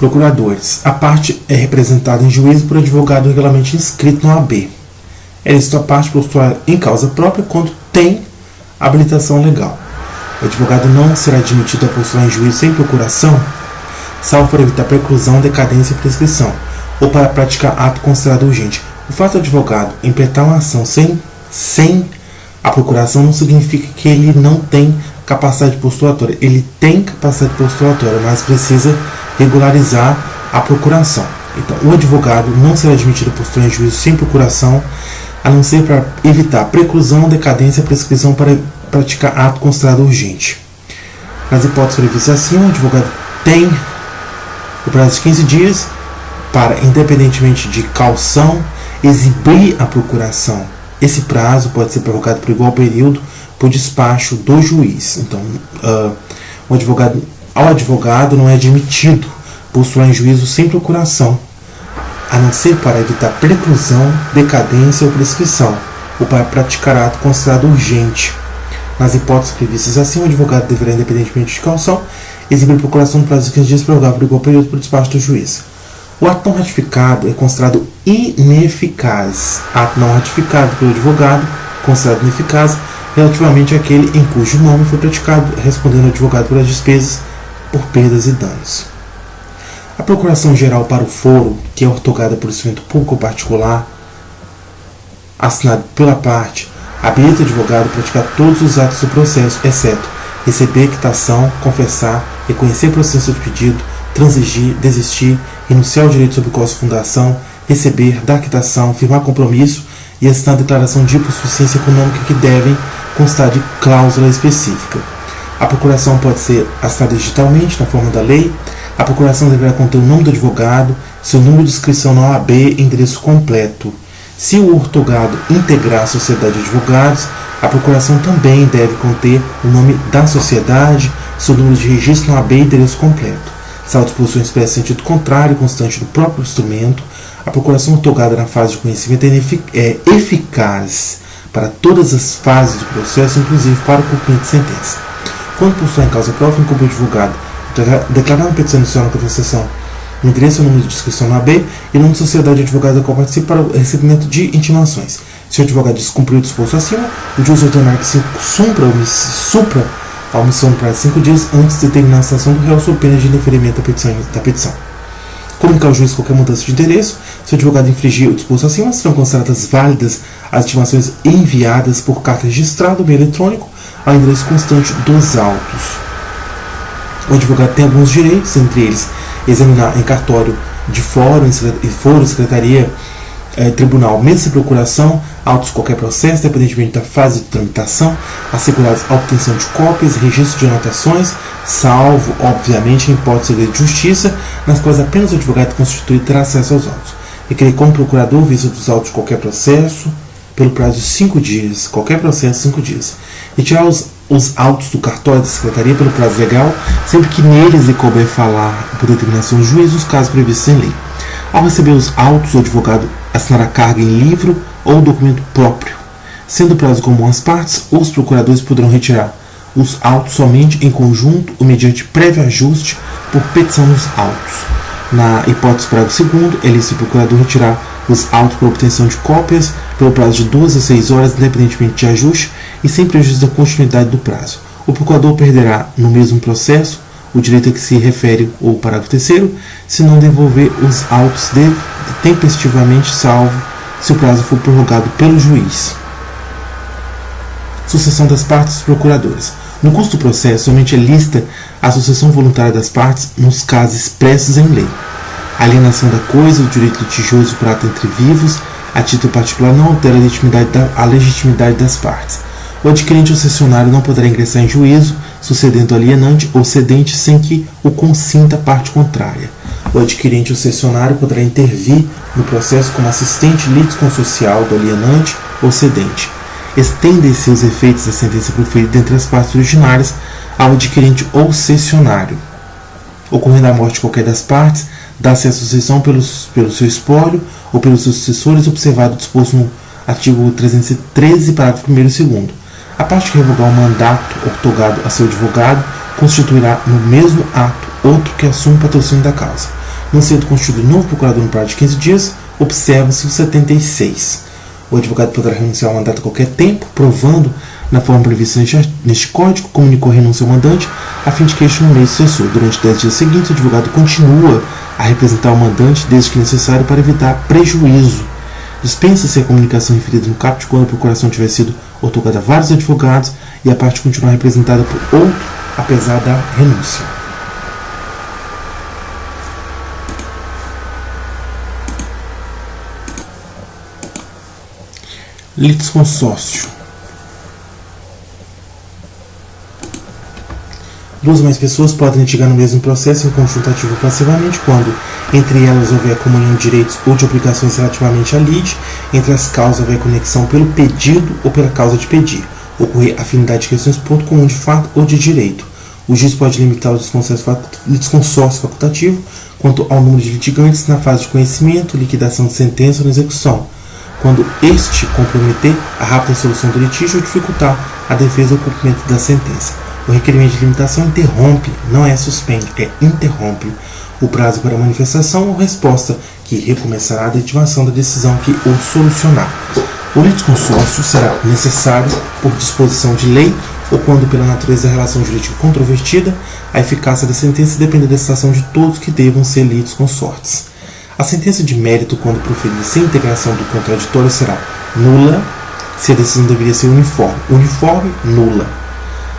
Procuradores. A parte é representada em juízo por advogado regularmente inscrito no AB. É lícito a parte postular em causa própria quando tem habilitação legal. O advogado não será admitido a postular em juízo sem procuração, salvo para evitar preclusão, decadência e prescrição, ou para praticar ato considerado urgente. O fato do advogado implementar uma ação sem a procuração não significa que ele não tem capacidade postulatória. Ele tem capacidade postulatória, mas precisa regularizar a procuração. Então, o advogado não será admitido a postular em juízo sem procuração, a não ser para evitar preclusão, decadência e prescrição para praticar ato considerado urgente. Nas hipóteses previstas acima, o advogado tem o prazo de 15 dias para, independentemente de caução, exibir a procuração. Esse prazo pode ser prorrogado por igual período por despacho do juiz. Então, ao advogado não é admitido postular em juízo sem procuração, a não ser para evitar preclusão, decadência ou prescrição, ou para praticar ato considerado urgente. Nas hipóteses previstas assim, o advogado deverá, independentemente de caução, exibir procuração no prazo de 15 dias prorrogável por igual período por despacho do juiz. O ato não ratificado é considerado ineficaz. Ato não ratificado pelo advogado, considerado ineficaz, relativamente àquele em cujo nome foi praticado, respondendo ao advogado pelas despesas por perdas e danos. A procuração geral para o foro, que é ortogada por instrumento público ou particular, assinado pela parte, habilita o advogado a praticar todos os atos do processo, exceto receber quitação, confessar, reconhecer processo de pedido, transigir, desistir, renunciar ao direito sobre qual fundação, receber, dar quitação, firmar compromisso e assinar a declaração de hipossuficiência econômica que devem constar de cláusula específica. A procuração pode ser assinada digitalmente, na forma da lei. A procuração deverá conter o nome do advogado, seu número de inscrição na OAB e endereço completo. Se o ortogado integrar a sociedade de advogados, a procuração também deve conter o nome da sociedade, seu número de registro na OAB e endereço completo. Se a disposição expressa em sentido contrário, constante do próprio instrumento, a procuração ortogada na fase de conhecimento é eficaz para todas as fases do processo, inclusive para o cumprimento de sentença. Quando postular em causa própria, incumbe o advogado declarar na petição inicial na contestação o endereço e o número de inscrição na AB e o nome de sociedade de advogado da qual participa para o recebimento de intimações. Se o advogado descumprir o disposto acima, o juiz ordenar que se supra a omissão no prazo de 5 dias antes de determinar a sanção do réu sob pena de indeferimento da petição. Comunicar ao juiz qualquer mudança de endereço. Se o advogado infringir o disposto acima, serão consideradas válidas as intimações enviadas por carta registrada ou meio eletrônico ao endereço constante dos autos. O advogado tem alguns direitos, entre eles examinar em cartório de fórum, secretaria, tribunal, mesa de procuração, autos de qualquer processo, independentemente da fase de tramitação, assegurados a obtenção de cópias e registro de anotações, salvo, obviamente, em hipótese de justiça, nas quais apenas o advogado constituído terá acesso aos autos. Requerer como procurador vista dos autos de qualquer processo, pelo prazo de 5 dias, qualquer processo, 5 dias. Retirar os autos do cartório da secretaria pelo prazo legal, sempre que neles lhe couber falar por determinação do juiz, nos casos previstos em lei. Ao receber os autos, o advogado assinará carga em livro ou documento próprio. Sendo o prazo comum às partes, os procuradores poderão retirar os autos somente em conjunto ou mediante prévio ajuste por petição dos autos. Na hipótese do parágrafo 2º, é lícito o procurador retirar os autos por obtenção de cópias pelo prazo de 2 a 6 horas, independentemente de ajuste e sem prejuízo da continuidade do prazo. O procurador perderá, no mesmo processo, o direito a que se refere o parágrafo 3º, se não devolver os autos tempestivamente, salvo se o prazo for prorrogado pelo juiz. Sucessão das partes dos procuradores. No curso do processo, somente é lícita a sucessão voluntária das partes nos casos expressos em lei. A alienação da coisa, o direito litigioso por ato entre vivos, a título particular, não altera a legitimidade das partes. O adquirente ou cessionário não poderá ingressar em juízo, sucedendo o alienante ou cedente, sem que o consinta a parte contrária. O adquirente ou cessionário poderá intervir no processo como assistente litisconsocial do alienante ou cedente. Estendem-se os efeitos da sentença proferida entre as partes originárias ao adquirente ou cessionário. Ocorrendo a morte de qualquer das partes, dá-se a sucessão pelo seu espólio ou pelos seus sucessores, observado o disposto no artigo 313, parágrafo 1º e 2º. A parte que revogar o mandato ortogado a seu advogado constituirá no mesmo ato outro que assume o patrocínio da causa. Não sendo constituído novo procurador no prazo de 15 dias, observa-se o 76. O advogado poderá renunciar ao mandato a qualquer tempo, provando, na forma prevista neste Código, comunicou renúncia ao mandante, a fim de que este nomeie sucessor. Durante 10 dias seguintes, o advogado continua a representar o mandante, desde que necessário, para evitar prejuízo. Dispensa-se a comunicação referida no caput quando a procuração tiver sido outorgada a vários advogados e a parte continuar representada por outro, apesar da renúncia. Litisconsórcio. Duas ou mais pessoas podem litigar no mesmo processo em conjunto ativo ou passivamente quando, entre elas, houver comunhão de direitos ou de obrigações relativamente à lide, entre as causas houver conexão pelo pedido ou pela causa de pedir, ocorrer afinidade de questões ponto comum de fato ou de direito. O juiz pode limitar o litisconsórcio facultativo quanto ao número de litigantes na fase de conhecimento, liquidação de sentença ou na execução, quando este comprometer a rápida solução do litígio ou dificultar a defesa ou cumprimento da sentença. O requerimento de limitação interrompe, não é suspende, é interrompe o prazo para manifestação ou resposta, que recomeçará a detivação da decisão que o solucionar. O litisconsórcio será necessário por disposição de lei ou quando, pela natureza da relação jurídica controvertida, a eficácia da sentença depende da citação de todos que devam ser litisconsortes. A sentença de mérito, quando proferida sem integração do contraditório, será nula se a decisão deveria ser uniforme, nula.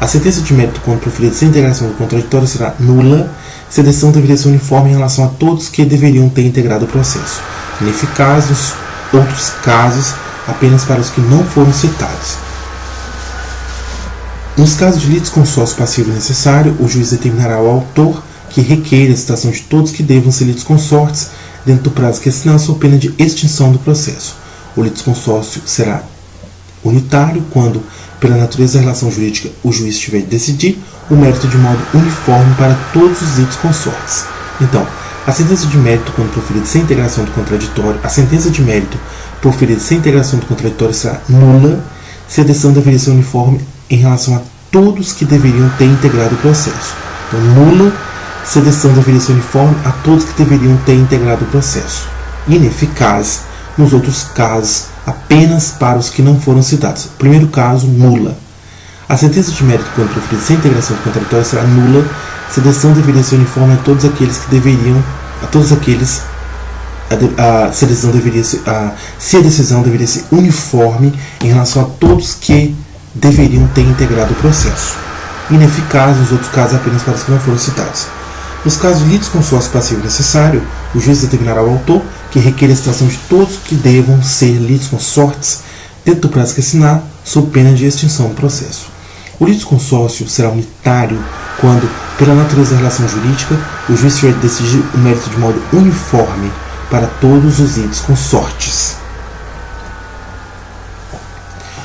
A sentença de mérito, quando proferida sem integração do contraditório, será nula se a decisão deveria ser uniforme em relação a todos que deveriam ter integrado o processo. Ineficazes outros casos, apenas para os que não foram citados. Nos casos de litisconsórcio passivo necessário, o juiz determinará ao autor que requeira a citação de todos que devam ser litisconsortes dentro do prazo que assinar, sob pena de extinção do processo. O litisconsórcio será unitário quando, pela natureza da relação jurídica, o juiz tiver de decidir o mérito de modo uniforme para todos os litisconsortes. Então, a sentença de mérito, quando proferida sem integração do contraditório, a sentença de mérito proferida sem integração do contraditório será nula se a decisão deveria ser uniforme em relação a todos que deveriam ter integrado o processo. Então, nula se a decisão deveria ser uniforme a todos que deveriam ter integrado o processo. Ineficaz nos outros casos, apenas para os que não foram citados. Primeiro caso, nula. A sentença de mérito, quando proferida sem integração do contraditório, será nula se a decisão deveria ser uniforme a todos aqueles que deveriam, se a decisão deveria ser uniforme em relação a todos que deveriam ter integrado o processo. Ineficaz nos outros casos, apenas para os que não foram citados. Nos casos de litisconsórcio passivo necessário, o juiz determinará ao autor que requer a citação de todos que devam ser litisconsortes dentro do prazo que assinar, sob pena de extinção do processo. O litisconsórcio será unitário quando, pela natureza da relação jurídica, o juiz tiver de decidir o mérito de modo uniforme para todos os litisconsortes.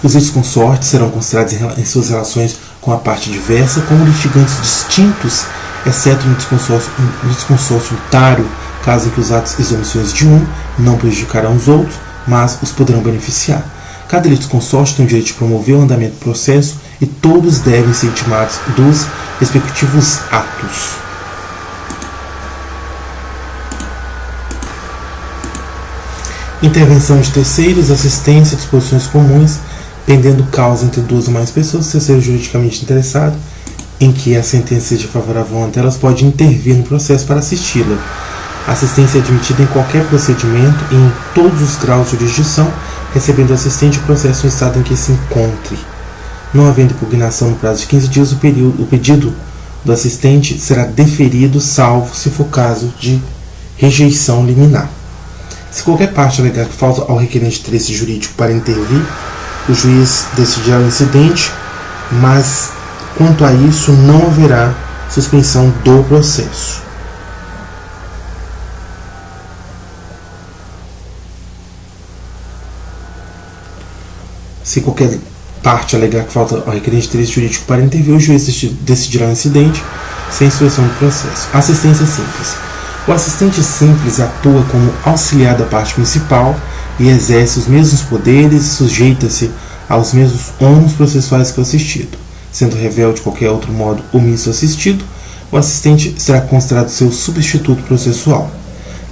Os litisconsortes serão considerados em suas relações com a parte diversa como litigantes distintos, exceto no litisconsórcio unitário, caso em que os atos e as omissões de um não prejudicarão os outros, mas os poderão beneficiar. Cada litisconsórcio tem o direito de promover o andamento do processo e todos devem ser intimados dos respectivos atos. Intervenção de terceiros, assistência, disposições comuns, pendendo causa entre duas ou mais pessoas, terceiro juridicamente interessado, em que a sentença seja favorável ante elas, pode intervir no processo para assisti-la. A assistência é admitida em qualquer procedimento e em todos os graus de jurisdição, recebendo o assistente o processo no estado em que se encontre. Não havendo impugnação no prazo de 15 dias, o pedido do assistente será deferido, salvo se for caso de rejeição liminar. Se qualquer parte alegar que falta ao requerente interesse jurídico para intervir, o juiz decidirá o incidente, mas quanto a isso não haverá suspensão do processo. Se qualquer parte alegar que falta ao requerente interesse jurídico para intervir, o juiz decidirá o incidente sem suspensão do processo. Assistência simples. O assistente simples atua como auxiliar da parte principal e exerce os mesmos poderes e sujeita-se aos mesmos ônus processuais que o assistido. Sendo revel de qualquer outro modo omisso assistido, o assistente será considerado seu substituto processual.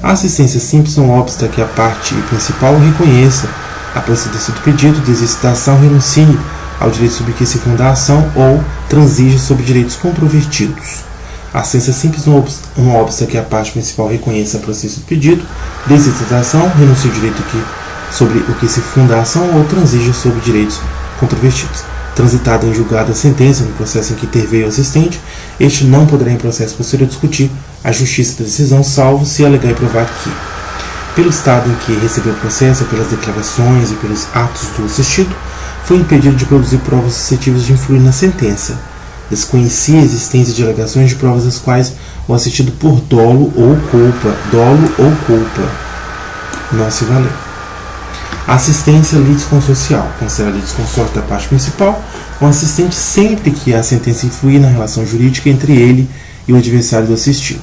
A assistência simples não obsta que a parte principal reconheça a procedência do pedido, desista da ação, renuncie ao direito sobre que se funda a ação ou transija sobre direitos controvertidos. A assistência simples não obsta que a parte principal reconheça a procedência do pedido, desista da ação, renuncie ao direito sobre o que se funda a ação ou transija sobre direitos controvertidos. Transitada em julgada a sentença no processo em que interveio o assistente, este não poderá em processo posterior discutir a justiça da decisão, salvo se alegar e provar que, pelo estado em que recebeu o processo, pelas declarações e pelos atos do assistido, foi impedido de produzir provas suscetíveis de influir na sentença. Desconhecia a existência de alegações de provas das quais o assistido por dolo ou culpa não se valeu. A assistência litisconsocial considera litisconsórcio da parte principal um assistente sempre que a sentença influir na relação jurídica entre ele e o adversário do assistido.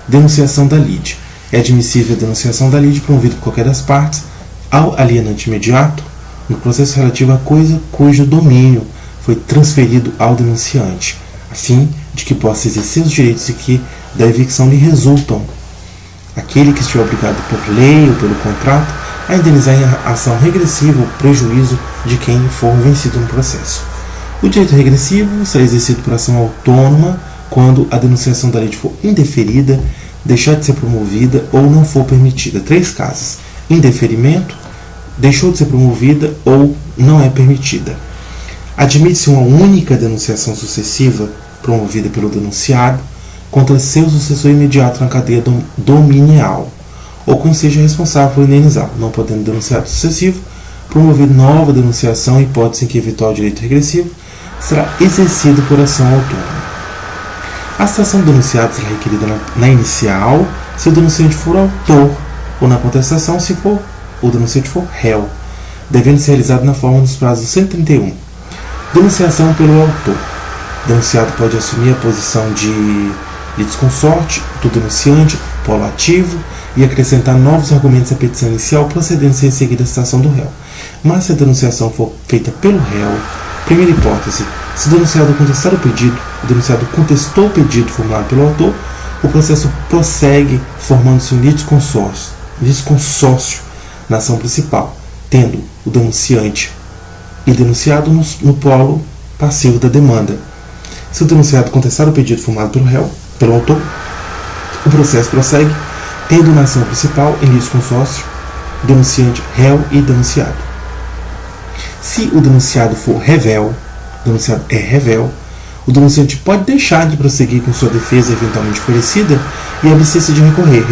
Denunciação da lide. É admissível a denunciação da lide promovida por qualquer das partes ao alienante imediato no processo relativo à coisa cujo domínio foi transferido ao denunciante, a fim de que possa exercer os direitos que da evicção lhe resultam. Aquele que estiver obrigado por lei ou pelo contrato a indenizar em ação regressiva o prejuízo de quem for vencido no processo. O direito regressivo será exercido por ação autônoma quando a denunciação da lei for indeferida, deixar de ser promovida ou não for permitida. 3 casos: indeferimento, deixou de ser promovida ou não é permitida. Admite-se uma única denunciação sucessiva promovida pelo denunciado contra seu sucessor imediato na cadeia dominial, ou quem seja responsável por indenizá-lo, não podendo o denunciado sucessivo promover nova denunciação, hipótese em que eventual direito regressivo será exercido por ação autônoma. A citação do denunciado será requerida na inicial se o denunciante for autor, ou na contestação se o denunciante for réu, devendo ser realizado na forma dos prazos 131. Denunciação pelo autor. O denunciado pode assumir a posição de litisconsorte do denunciante, polo ativo, e acrescentar novos argumentos à petição inicial, procedendo-se em seguida a citação do réu. Mas se a denunciação for feita pelo réu, primeira hipótese, se o denunciado contestar o pedido, o denunciado contestou o pedido formulado pelo autor, o processo prossegue formando-se um litisconsórcio na ação principal, tendo o denunciante e denunciado no polo passivo da demanda. Se o denunciado contestar o pedido formulado pelo autor, o processo prossegue, tendo na ação principal em litisconsórcio denunciante, réu e denunciado. Se o denunciado for revel, o denunciado é revel, o denunciante pode deixar de prosseguir com sua defesa eventualmente oferecida e abster-se de recorrer,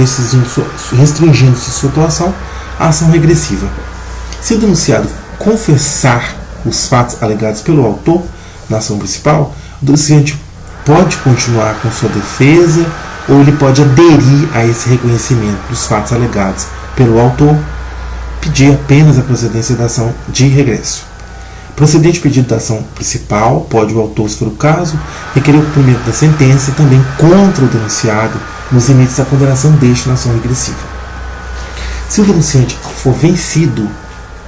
restringindo-se sua atuação à ação regressiva. Se o denunciado confessar os fatos alegados pelo autor na ação principal, o denunciante pode continuar com sua defesa ou ele pode aderir a esse reconhecimento dos fatos alegados pelo autor, pedir apenas a procedência da ação de regresso. Procedente pedido da ação principal, pode o autor, se for o caso, requerer o cumprimento da sentença também contra o denunciado nos limites da condenação deste na ação regressiva. Se o denunciante for vencido,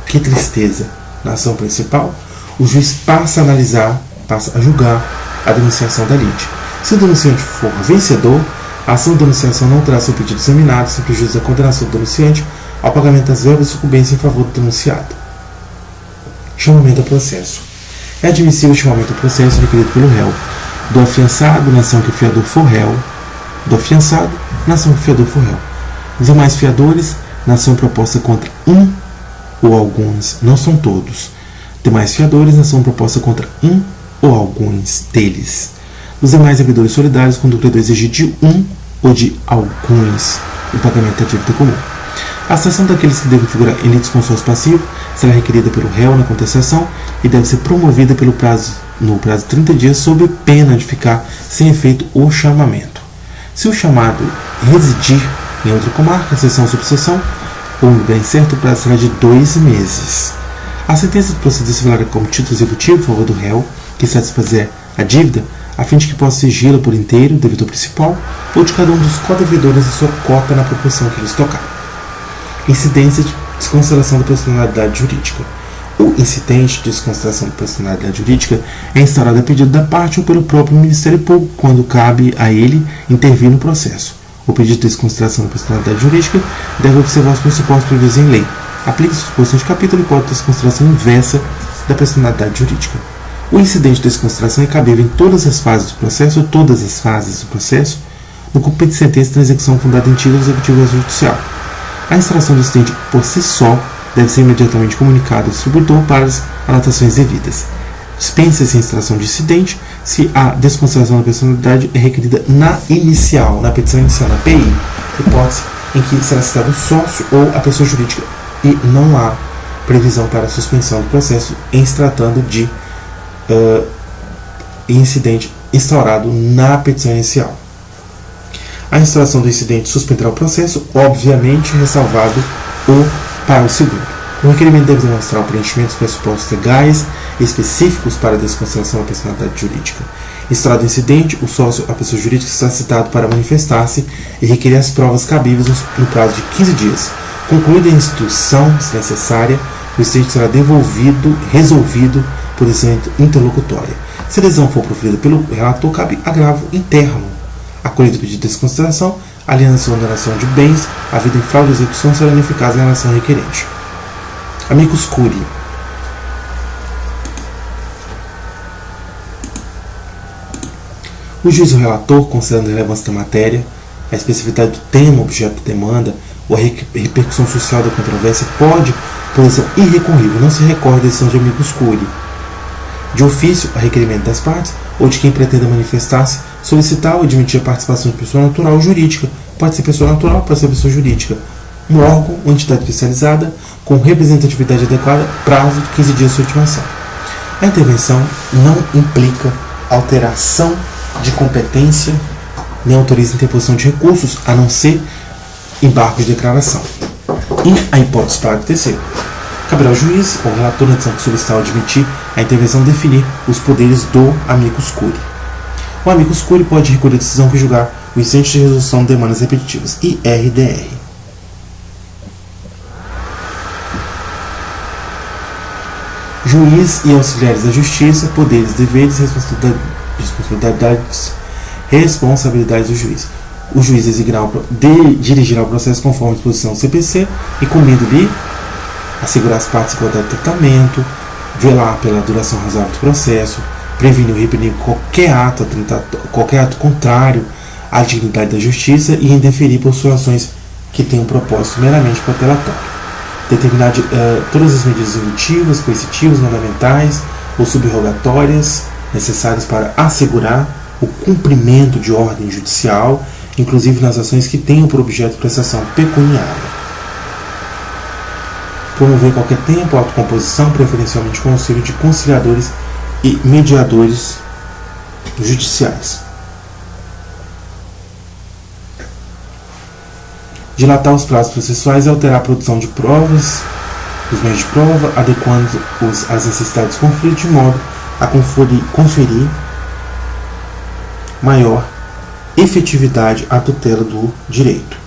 que tristeza, na ação principal, o juiz passa a julgar a denunciação da lide. Se o denunciante for vencedor, a ação de denunciação não terá seu pedido examinado sem prejuízo da condenação do denunciante ao pagamento das verbas de sucumbência em favor do denunciado. Chamamento a processo. É admissível o chamamento a processo requerido pelo réu, do afiançado na ação que o fiador for réu, do afiançado na ação que o fiador for réu. Os demais fiadores na ação proposta contra um ou alguns, não são todos. Demais fiadores na ação proposta contra um ou alguns deles. Os demais devedores solidários quando o credor exigir de um ou de alguns o pagamento da dívida comum. A citação daqueles que devem figurar em litisconsórcio passivo será requerida pelo réu na contestação e deve ser promovida no prazo de 30 dias sob pena de ficar sem efeito o chamamento. Se o chamado residir em outra comarca, sessão sob sessão, ou no lugar incerto, o prazo será de 2 meses. A sentença de proceder se valerá como título executivo em favor do réu que satisfazer a dívida, a fim de que possa exigi-la por inteiro, devedor principal, ou de cada um dos codevedores a sua cota na proporção que lhes tocar. Incidência de desconsideração da personalidade jurídica. O incidente de desconsideração da personalidade jurídica é instaurado a pedido da parte ou pelo próprio Ministério Público, quando cabe a ele intervir no processo, O pedido de desconsideração da personalidade jurídica deve observar os pressupostos previstos em lei. Aplica-se a disposição de capítulo e hipótese de desconsideração inversa da personalidade jurídica. O incidente de desconsideração é cabível em todas as fases do processo ou todas as fases do processo no cumprimento de sentença de execução fundada em título executivo ou judicial. A instauração do incidente por si só deve ser imediatamente comunicada ao distribuidor para as anotações devidas. Dispensa-se a instauração de incidente se a desconsideração da personalidade é requerida na petição inicial, na PI, hipótese em que será citado o sócio ou a pessoa jurídica e não há previsão para a suspensão do processo em se tratando de incidente instaurado na petição inicial. A instauração do incidente suspenderá o processo, obviamente ressalvado o parágrafo 2º. O requerimento deve demonstrar o preenchimento dos pressupostos legais específicos para a desconsideração da personalidade jurídica. Instaurado o incidente, o sócio, a pessoa jurídica, está citado para manifestar-se e requerer as provas cabíveis no prazo de 15 dias. Concluída a instrução, se necessária, o incidente será resolvido por decisão interlocutória. Se a decisão for proferida pelo relator, cabe agravo interno. Acolhido o pedido de desconsideração, a alienação ou oneração de bens, a vida em fraude de execução será ineficaz em relação ao requerente. Amicus curiae. O juiz ou relator, considerando a relevância da matéria, a especificidade do tema objeto da demanda ou a repercussão social da controvérsia, pode, por decisão irrecorrível, não se recorre à decisão de amicus curiae, de ofício a requerimento das partes ou de quem pretenda manifestar-se, solicitar ou admitir a participação de pessoa natural ou jurídica. Pode ser pessoa natural, pode ser pessoa jurídica. Um órgão ou entidade especializada com representatividade adequada, prazo de 15 dias de sua ultimação. A intervenção não implica alteração de competência nem autoriza interposição de recursos, a não ser embargo de declaração. E a hipótese parágrafo 3º. Caberá ao juiz ou relator na decisão que solicitar ou admitir a intervenção definir os poderes do amicus curiae. O amicus curiae pode recolher a decisão que julgar o incidente de resolução de demandas repetitivas, IRDR. Juiz e auxiliares da justiça, poderes, deveres e responsabilidades do juiz. O juiz dirigirá o processo conforme a disposição do CPC, incumbindo-lhe assegurar as partes igualdade de tratamento, velar pela duração razoável do processo, prevenir ou reprimir qualquer ato contrário à dignidade da justiça e indeferir por situações que tenham um propósito meramente protelatório. Determinar todas as medidas indutivas, coercitivas, mandamentais ou subrogatórias necessárias para assegurar o cumprimento de ordem judicial, inclusive nas ações que tenham por objeto prestação pecuniária. Promover qualquer tempo a autocomposição, preferencialmente com auxílio de conciliadores e mediadores judiciais. Dilatar os prazos processuais e alterar a produção de provas, os meios de prova, adequando-os às necessidades do conflito, de modo a conferir maior efetividade à tutela do direito.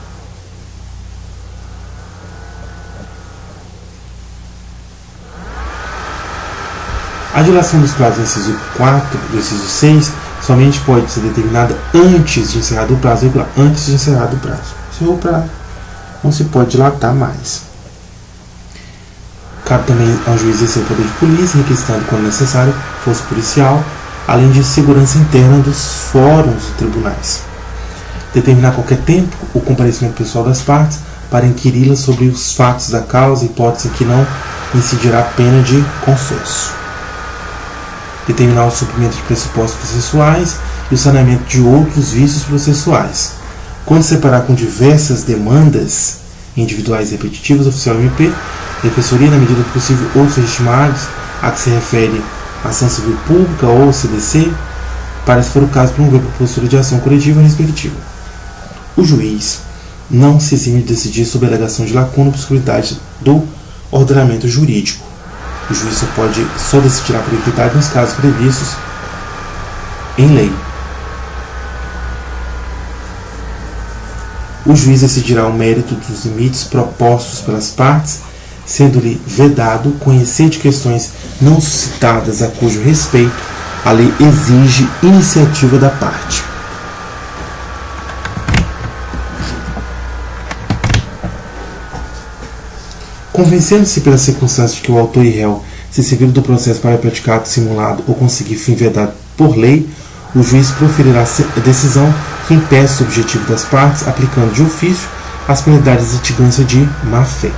A dilação dos prazos do inciso 4 e do inciso 6 somente pode ser determinada antes de encerrado o prazo regular. Antes de encerrado o prazo. Encerrou o prazo, não se pode dilatar mais. Cabe também ao juiz exercer o poder de polícia, requisitando, quando necessário, força policial, além de segurança interna dos fóruns e tribunais. Determinar a qualquer tempo o comparecimento pessoal das partes para inquiri-las sobre os fatos da causa, hipótese em que não incidirá a pena de consenso. Determinar o suprimento de pressupostos processuais e o saneamento de outros vícios processuais. Quando separar com diversas demandas individuais e repetitivas, oficial MP, defensoria, na medida do possível, outros legitimados a que se refere a ação civil pública ou CDC, para, se for o caso, promover a postura de ação coletiva respectiva. O juiz não se exime de decidir sobre a alegação de lacuna ou obscuridade do ordenamento jurídico. O juiz só decidirá por equidade nos casos previstos em lei. O juiz decidirá o mérito dos limites propostos pelas partes, sendo-lhe vedado conhecer de questões não suscitadas a cujo respeito a lei exige iniciativa da parte. Convencendo-se pelas circunstâncias de que o autor e réu se serviram do processo para praticar ato simulado ou conseguir fim vedado por lei, o juiz proferirá a decisão que impeça o objetivo das partes, aplicando de ofício as penalidades de litigância de má-fé.